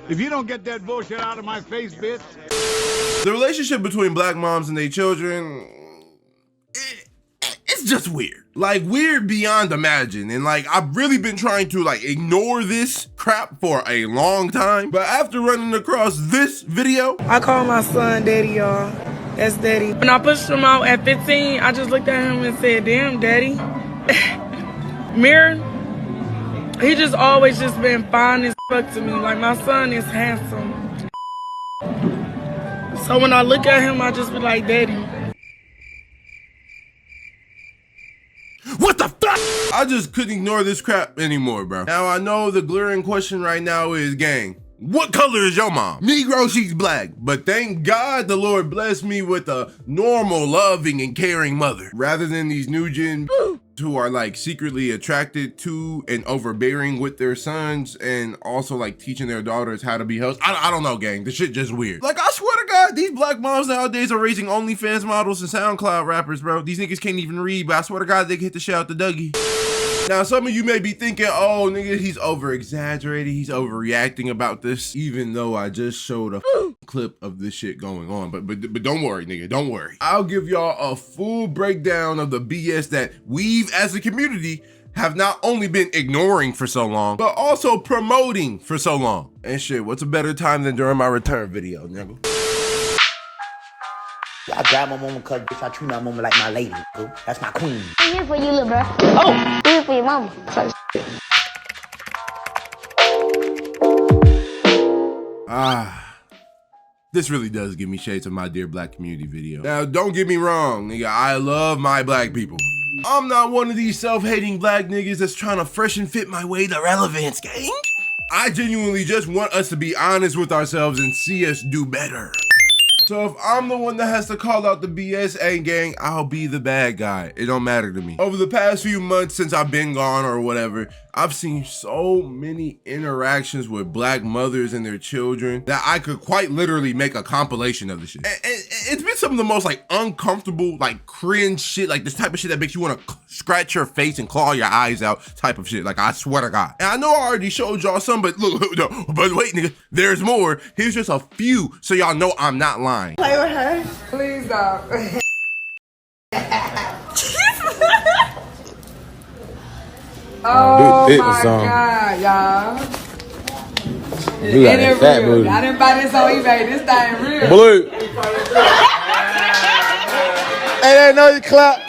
If you don't get that bullshit out of my face, bitch. The relationship between black moms and their children, it's just weird. Like, weird beyond imagine. And like, I've really been trying to like ignore this crap for a long time. But after running across this video, I call my son daddy, y'all. That's daddy. When I pushed him out at 15, I just looked at him and said, damn, daddy. Mirror, he just always just been fine as fuck to me. Like, my son is handsome. So when I look at him, I just be like, daddy. what the fuck? I just couldn't ignore this crap anymore, bro. Now I know the glaring question right now is, gang, what color is your mom? Negro, she's black. But thank God the Lord blessed me with a normal, loving, and caring mother. Rather than these new gen who are like secretly attracted to and overbearing with their sons and also like teaching their daughters how to be hosts. I don't know, gang. This shit just weird. Like, I swear to God, these black moms nowadays are raising OnlyFans models and SoundCloud rappers, bro. These niggas can't even read, but I swear to God, they can hit the shit out the Dougie. Now, some of you may be thinking, oh, nigga, he's over-exaggerating, he's overreacting about this, even though I just showed a clip of this shit going on. But don't worry, nigga, don't worry. I'll give y'all a full breakdown of the BS that we've, as a community, have not only been ignoring for so long, but also promoting for so long. And shit, what's a better time than during my return video, nigga? I grab my mama cause bitch, I treat my mama like my lady, bro. That's my queen. I'm here for you, little bro. Oh! I'm here for your mama. This really does give me shades of my dear black community video. Now, don't get me wrong, nigga, I love my black people. I'm not one of these self-hating black niggas that's trying to fresh and fit my way to relevance, gang. I genuinely just want us to be honest with ourselves and see us do better. So if I'm the one that has to call out the BS, hey gang, I'll be the bad guy. It don't matter to me. Over the past few months since I've been gone or whatever, I've seen so many interactions with black mothers and their children that I could quite literally make a compilation of the shit. And it's been some of the most like uncomfortable, like cringe shit, like this type of shit that makes you want to scratch your face and claw your eyes out type of shit. Like, I swear to God. And I know I already showed y'all some, but look, no, but wait, nigga, there's more. Here's just a few so y'all know I'm not lying. Play with her? Please don't. Oh my God, y'all. You got that fat booty. I didn't buy this on eBay. This thing real. Blue. Hey, that know you clap.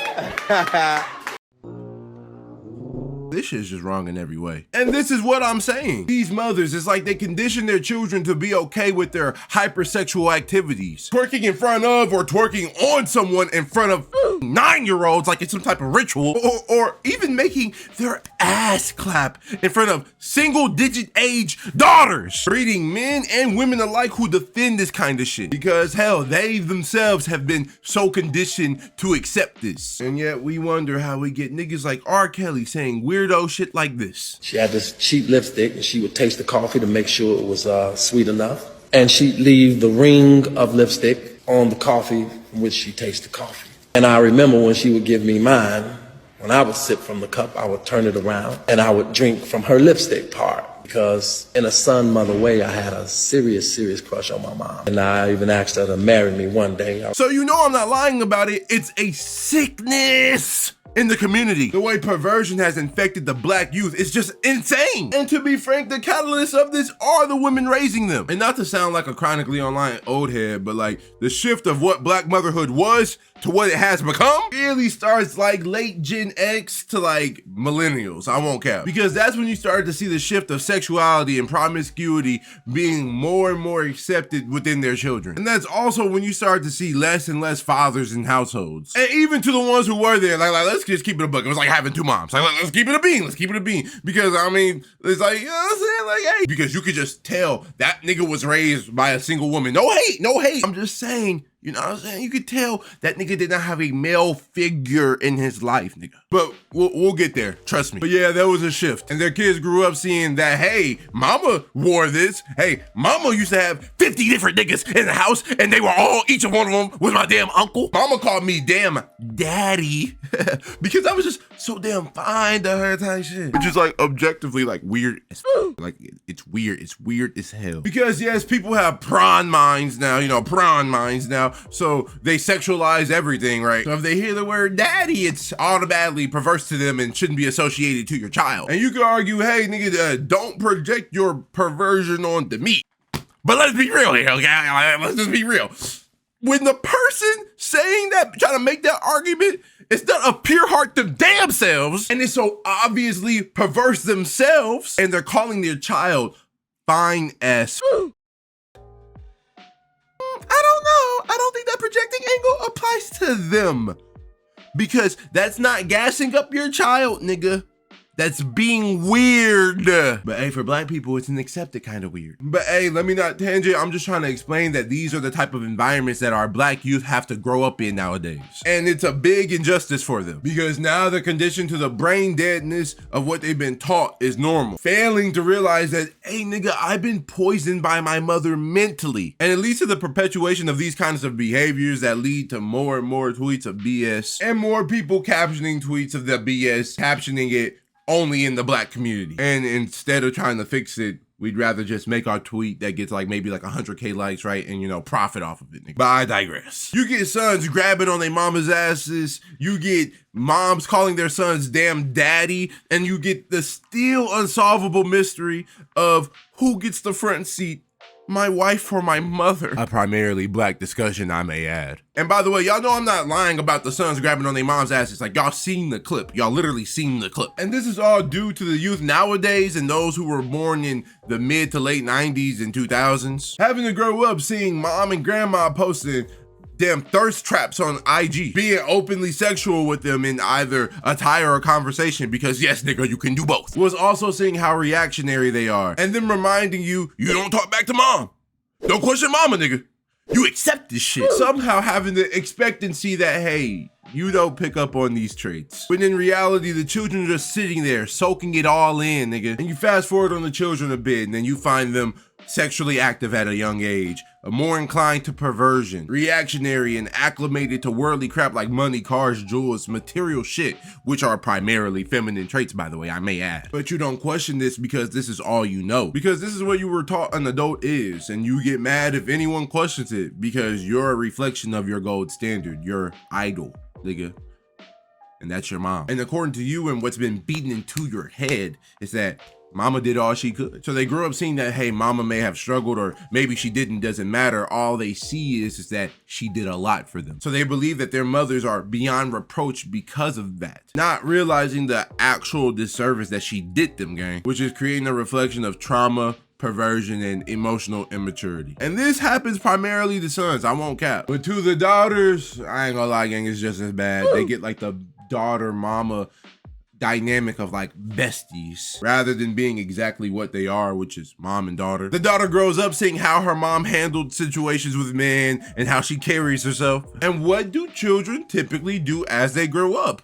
This shit's just wrong in every way. And this is what I'm saying. These mothers, it's like they condition their children to be okay with their hypersexual activities. Twerking in front of or twerking on someone in front of 9-year-olds like it's some type of ritual. Or even making their ass clap in front of single-digit age daughters. Breeding men and women alike who defend this kind of shit. Because hell, they themselves have been so conditioned to accept this. And yet we wonder how we get niggas like R. Kelly saying weirdo shit like this. She had this cheap lipstick and she would taste the coffee to make sure it was sweet enough. And she'd leave the ring of lipstick on the coffee from which she tasted the coffee. And I remember when she would give me mine, when I would sip from the cup, I would turn it around and I would drink from her lipstick part. Because in a son-mother way, I had a serious crush on my mom. And I even asked her to marry me one day. So you know I'm not lying about it. It's a sickness in the community. The way perversion has infected the black youth is just insane. And to be frank, the catalysts of this are the women raising them. And not to sound like a chronically online old head, but like the shift of what black motherhood was to what it has become really starts like late Gen X to like millennials. I won't cap. Because that's when you started to see the shift of sexuality and promiscuity being more and more accepted within their children. And that's also when you start to see less and less fathers in households. And even to the ones who were there, like let's just keep it a book. It was like having two moms. Like, let's keep it a bean. Let's keep it a bean. Because I mean, it's like, you know what I'm saying? Like, hey, because you could just tell that nigga was raised by a single woman. No hate, no hate. I'm just saying, You know what I'm saying? You could tell that nigga did not have a male figure in his life, nigga. But we'll get there, trust me. But yeah, there was a shift. And their kids grew up seeing that, hey, mama wore this. Hey, mama used to have 50 different niggas in the house, and they were all, each of one of them was my damn uncle. Mama called me damn daddy because I was just so damn fine to her type shit. Which is like objectively like weird as like it's weird as hell. Because yes, people have prawn minds now, you know, prawn minds now. So they sexualize everything, right? So if they hear the word daddy, it's automatically perverse to them and shouldn't be associated to your child. And you could argue, hey, nigga, don't project your perversion onto me. But let's be real here, okay? Let's just be real. When the person saying that, trying to make that argument, it's not of pure heart to damn selves, and it's so obviously perverse themselves, and they're calling their child fine as I don't know. I don't think that projecting angle applies to them. Because that's not gassing up your child, nigga. That's being weird. But hey, for black people, it's an accepted kind of weird. But hey, let me not tangent. I'm just trying to explain that these are the type of environments that our black youth have to grow up in nowadays. And it's a big injustice for them because now they're conditioned to the brain deadness of what they've been taught is normal. Failing to realize that, hey nigga, I've been poisoned by my mother mentally. And it leads to the perpetuation of these kinds of behaviors that lead to more and more tweets of BS and more people captioning tweets of the BS, captioning it only in the black community. And instead of trying to fix it, we'd rather just make our tweet that gets like maybe like 100K likes, right? And, you know, profit off of it. But I digress. You get sons grabbing on their mama's asses. You get moms calling their sons damn daddy. And you get the still unsolvable mystery of who gets the front seat, my wife or my mother. A primarily black discussion, I may add. And by the way, y'all know I'm not lying about the sons grabbing on their mom's asses. Like, y'all seen the clip. Y'all literally seen the clip. And this is all due to the youth nowadays and those who were born in the mid to late 90s and 2000s. Having to grow up seeing mom and grandma posting damn thirst traps on IG, being openly sexual with them in either attire or conversation, because yes, nigga, you can do both. Was also seeing how reactionary they are, and then reminding you, you don't talk back to mom. Don't question mama, nigga. You accept this shit. Somehow having the expectancy that, hey, you don't pick up on these traits. When in reality, the children are just sitting there, soaking it all in, nigga. And you fast forward on the children a bit, and then you find them sexually active at a young age, more inclined to perversion, reactionary, and acclimated to worldly crap like money, cars, jewels, material shit, which are primarily feminine traits, by the way, I may add. But you don't question this because this is all you know. Because this is what you were taught an adult is, and you get mad if anyone questions it because you're a reflection of your gold standard, your idol, nigga. And that's your mom. And according to you and what's been beaten into your head is that mama did all she could. So they grew up seeing that, hey, mama may have struggled or maybe she didn't, doesn't matter. All they see is that she did a lot for them. So they believe that their mothers are beyond reproach because of that. Not realizing the actual disservice that she did them, gang, which is creating a reflection of trauma, perversion, and emotional immaturity. And this happens primarily to sons, I won't cap. But to the daughters, I ain't gonna lie, gang, it's just as bad. They get like the daughter mama dynamic of like besties rather than being exactly what they are, which is mom and daughter. The daughter grows up seeing how her mom handled situations with men and how she carries herself. And what do children typically do as they grow up?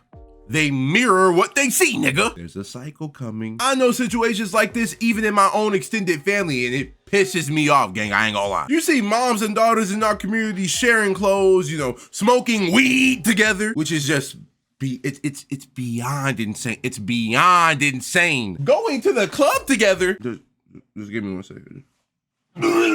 They mirror what they see, nigga. There's a cycle coming. I know situations like this even in my own extended family, and it pisses me off, gang, I ain't gonna lie. You see moms and daughters in our community sharing clothes, you know, smoking weed together, which is just it's beyond insane. It's beyond insane. Going to the club together. Just give me 1 second.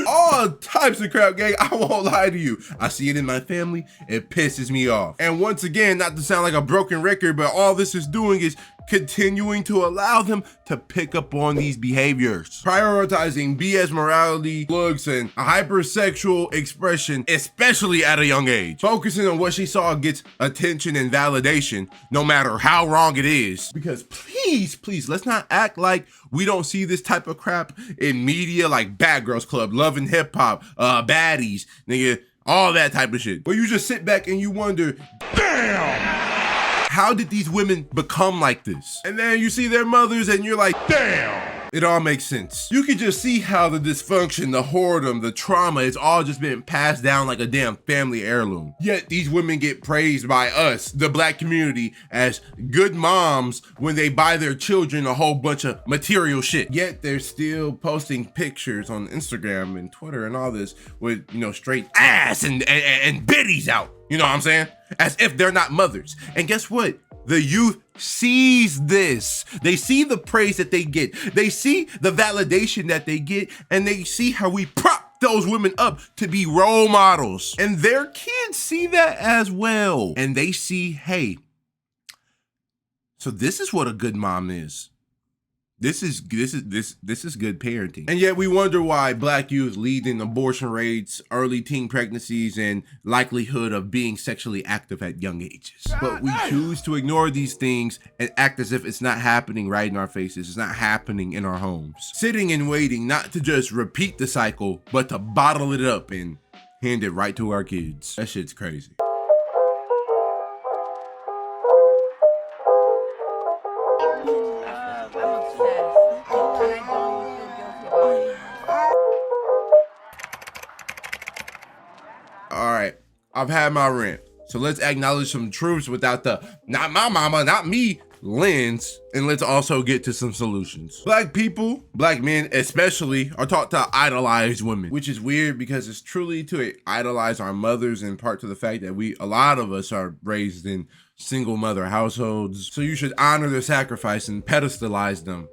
All types of crap, gang. I won't lie to you. I see it in my family. It pisses me off. And once again, not to sound like a broken record, but all this is doing is continuing to allow them to pick up on these behaviors. Prioritizing BS morality, looks, and a hypersexual expression, especially at a young age. Focusing on what she saw gets attention and validation, no matter how wrong it is. Because please, let's not act like we don't see this type of crap in media like Bad Girls Club, Love and Hip Hop, Baddies, nigga, all that type of shit. Where you just sit back and you wonder, damn! How did these women become like this? And then you see their mothers and you're like, damn! It all makes sense. You can just see how the dysfunction, the whoredom, the trauma, it's all just been passed down like a damn family heirloom. Yet these women get praised by us, the black community, as good moms when they buy their children a whole bunch of material shit. Yet they're still posting pictures on Instagram and Twitter and all this with, you know, straight ass and biddies out. You know what I'm saying? As if they're not mothers. And guess what? The youth sees this. They see the praise that they get. They see the validation that they get, and they see how we prop those women up to be role models. And their kids see that as well. And they see, hey, so this is what a good mom is. This is good parenting. And yet we wonder why black youth lead in abortion rates, early teen pregnancies, and likelihood of being sexually active at young ages. But we choose to ignore these things and act as if it's not happening right in our faces. It's not happening in our homes. Sitting and waiting not to just repeat the cycle, but to bottle it up and hand it right to our kids. That shit's crazy. All right, I've had my rant. So let's acknowledge some truths without the not my mama, not me lens, and let's also get to some solutions. Black people, black men especially, are taught to idolize women, which is weird because it's truly to idolize our mothers, in part to the fact that a lot of us are raised in single mother households. So you should honor their sacrifice and pedestalize them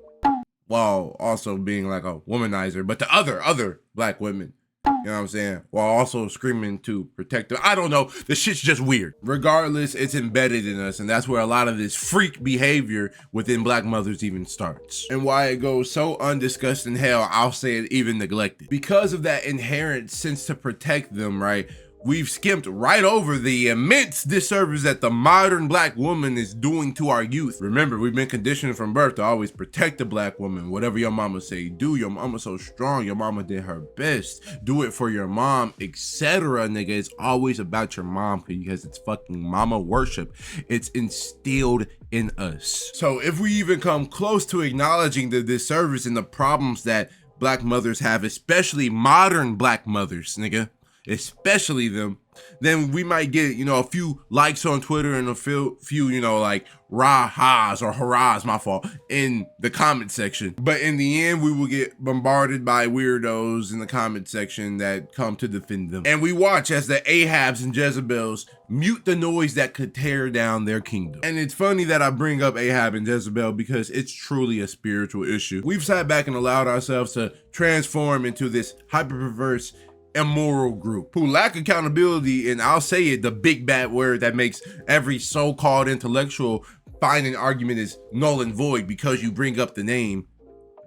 while also being like a womanizer, but to other black women. You know what I'm saying? While also screaming to protect them. I don't know. The shit's just weird. Regardless, it's embedded in us. And that's where a lot of this freak behavior within black mothers even starts. And why it goes so undiscussed in hell, I'll say it even neglected. Because of that inherent sense to protect them, right? We've skimped right over the immense disservice that the modern black woman is doing to our youth. Remember, we've been conditioned from birth to always protect the black woman. Whatever your mama say, do. Your mama so strong. Your mama did her best. Do it for your mom, etc. Nigga, it's always about your mom because it's fucking mama worship. It's instilled in us. So if we even come close to acknowledging the disservice and the problems that black mothers have, especially modern black mothers, nigga, especially them, then we might get, you know, a few likes on Twitter and a few, you know, like rah-has or hurrahs, my fault, in the comment section. But in the end, we will get bombarded by weirdos in the comment section that come to defend them. And we watch as the Ahabs and Jezebels mute the noise that could tear down their kingdom. And it's funny that I bring up Ahab and Jezebel because it's truly a spiritual issue. We've sat back and allowed ourselves to transform into this hyper-perverse immoral group who lack accountability, and I'll say it, the big bad word that makes every so-called intellectual find an argument is null and void because you bring up the name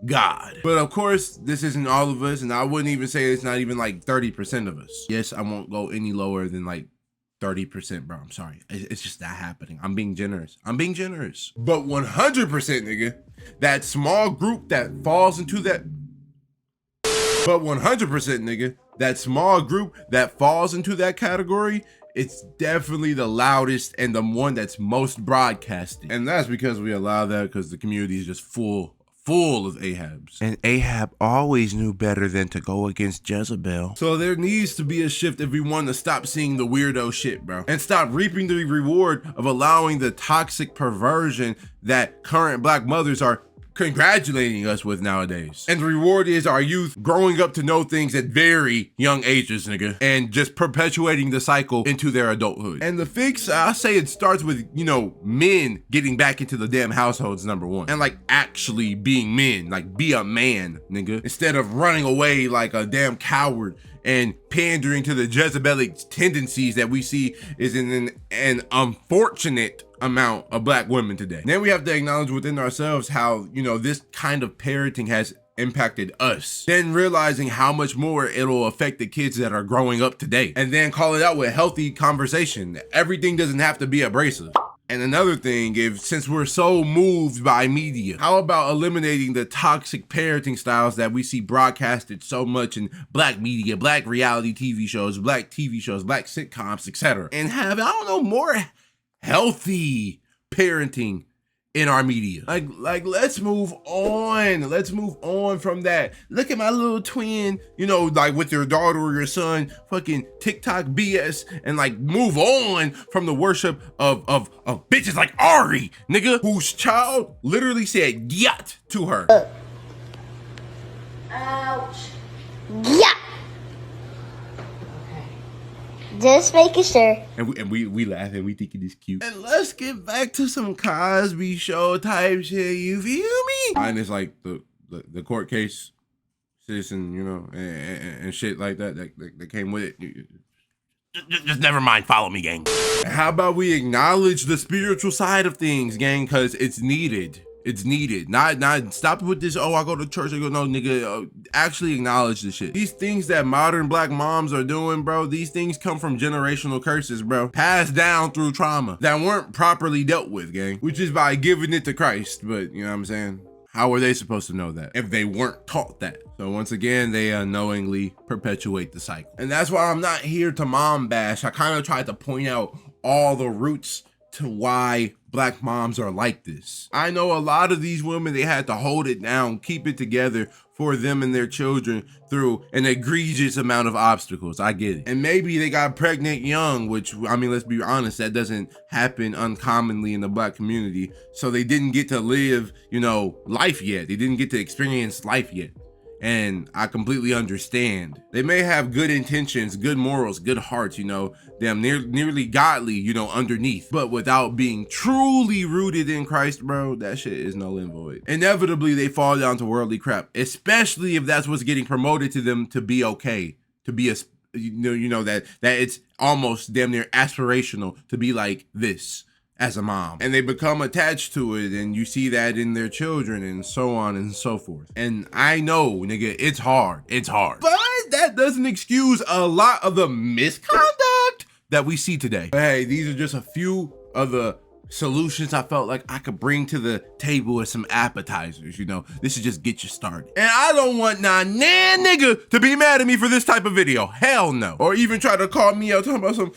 God. But of course, this isn't all of us, and I wouldn't even say it's not even like 30% of us. Yes, I won't go any lower than like 30%, bro. I'm sorry. It's just not happening. I'm being generous. But 100%, nigga, that small group that falls into that. But 100%, nigga, that small group that falls into that category, it's definitely the loudest and the one that's most broadcasted. And that's because we allow that because the community is just full of Ahabs. And Ahab always knew better than to go against Jezebel. So there needs to be a shift if we want to stop seeing the weirdo shit, bro. And stop reaping the reward of allowing the toxic perversion that current black mothers are congratulating us with nowadays. And the reward is our youth growing up to know things at very young ages, nigga, and just perpetuating the cycle into their adulthood. And the fix, I say it starts with, you know, men getting back into the damn households, number one, and like actually being men, like be a man, nigga, instead of running away like a damn coward and pandering to the Jezebelic tendencies that we see is in an unfortunate amount of black women today. Then we have to acknowledge within ourselves how, you know, this kind of parenting has impacted us. Then realizing how much more it'll affect the kids that are growing up today. And then call it out with healthy conversation. Everything doesn't have to be abrasive. And another thing, since we're so moved by media, how about eliminating the toxic parenting styles that we see broadcasted so much in black media, black reality TV shows, black sitcoms, etc. And have, I don't know, more healthy parenting in our media. Like let's move on. Let's move on from that. Look at my little twin, you know, like with your daughter or your son, fucking TikTok BS, and like move on from the worship of bitches like Ari, nigga, whose child literally said yacht to her. Ouch. Yeah. Just making sure. And we laugh and we think it is cute. And let's get back to some Cosby Show type shit, you feel me? And it's like the court case, citizen, you know, and shit like that came with it. Just never mind, follow me, gang. How about we acknowledge the spiritual side of things, gang, because it's needed. It's needed. Not stop with this, oh, I go to church, I go, no, nigga, actually acknowledge the shit. These things that modern black moms are doing, bro, these things come from generational curses, bro. Passed down through trauma that weren't properly dealt with, gang. Which is by giving it to Christ, but you know what I'm saying? How were they supposed to know that if they weren't taught that? So once again, they unknowingly perpetuate the cycle. And that's why I'm not here to mom bash. I kind of tried to point out all the roots to why black moms are like this. I know a lot of these women, they had to hold it down, keep it together for them and their children through an egregious amount of obstacles. I get it. And maybe they got pregnant young, which, I mean, let's be honest, that doesn't happen uncommonly in the black community. So they didn't get to live, you know, life yet. They didn't get to experience life yet. And I completely understand. They may have good intentions, good morals, good hearts, you know, damn nearly godly, you know, underneath. But without being truly rooted in Christ, bro, that shit is null and void. Inevitably, they fall down to worldly crap, especially if that's what's getting promoted to them to be okay, to be a, you know that it's almost damn near aspirational to be like this as a mom, and they become attached to it, and you see that in their children and so on and so forth. And I know, nigga, it's hard, but that doesn't excuse a lot of the misconduct that we see today. But hey, these are just a few of the solutions I felt like I could bring to the table as some appetizers, you know. This should just get you started. And I don't want nah nigga to be mad at me for this type of video. Hell no. Or even try to call me out talking about some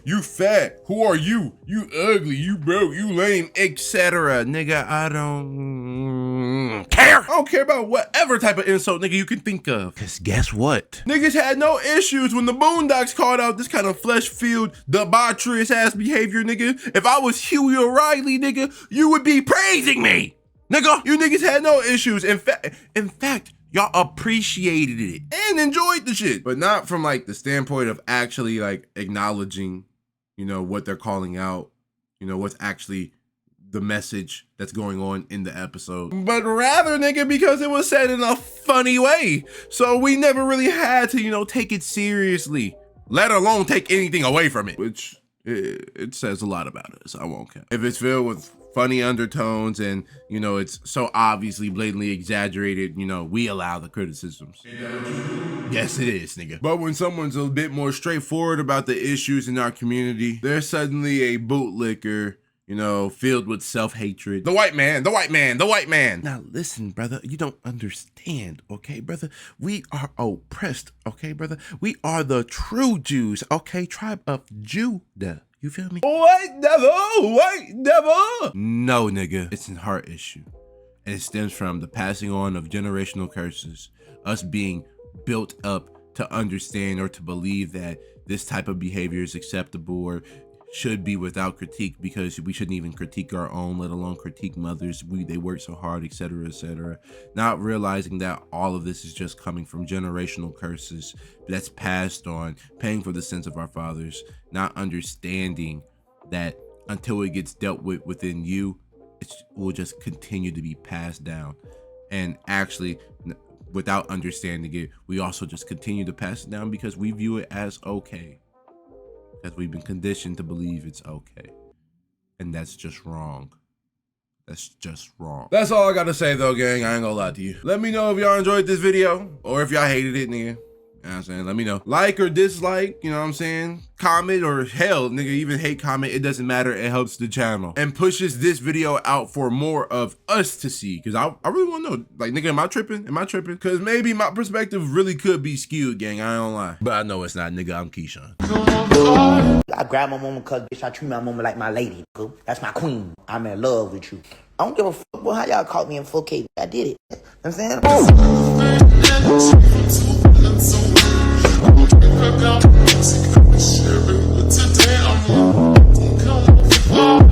you fat, who are you ugly, you broke, you lame, etc. Nigga, I don't care. I don't care about whatever type of insult, nigga, you can think of. Cause guess what? Niggas had no issues when the Boondocks called out this kind of flesh-filled, debaucherous ass behavior, nigga. If I was Huey O'Reilly, nigga, you would be praising me, nigga. You niggas had no issues. In fact, y'all appreciated it and enjoyed the shit, but not from like the standpoint of actually like acknowledging, you know, what they're calling out, you know, what's actually the message that's going on in the episode, but rather, nigga, because it was said in a funny way. So we never really had to, you know, take it seriously, let alone take anything away from it, which it says a lot about us. I won't care. If it's filled with funny undertones and, you know, it's so obviously blatantly exaggerated, you know, we allow the criticisms. Yes, it is, nigga. But when someone's a bit more straightforward about the issues in our community, they're suddenly a bootlicker, you know, filled with self-hatred. The white man, the white man, the white man. Now listen, brother, you don't understand, okay, brother? We are oppressed, okay, brother? We are the true Jews, okay? Tribe of Judah. You feel me? White devil, white devil. No, nigga, it's a heart issue. And it stems from the passing on of generational curses, us being built up to understand or to believe that this type of behavior is acceptable or should be without critique, because we shouldn't even critique our own, let alone critique mothers. They work so hard, etc., etc. Not realizing that all of this is just coming from generational curses that's passed on, paying for the sins of our fathers, not understanding that until it gets dealt with within you, it will just continue to be passed down. And actually, without understanding it, we also just continue to pass it down because we view it as okay. Because we've been conditioned to believe it's okay. And that's just wrong. That's just wrong. That's all I gotta say though, gang. I ain't gonna lie to you. Let me know if y'all enjoyed this video or if y'all hated it, nigga. You know what I'm saying? Let me know. Like or dislike, you know what I'm saying? Comment, or hell, nigga, even hate comment. It doesn't matter. It helps the channel and pushes this video out for more of us to see. Cause I really wanna know, like, nigga, am I tripping? Am I tripping? Cause maybe my perspective really could be skewed, gang. I don't lie. But I know it's not, nigga. I'm Keyshawn. I grab my mama cause bitch, I treat my mama like my lady, nigga. That's my queen. I'm in love with you. I don't give a fuck how y'all caught me in 4K. I did it. You know what I'm saying?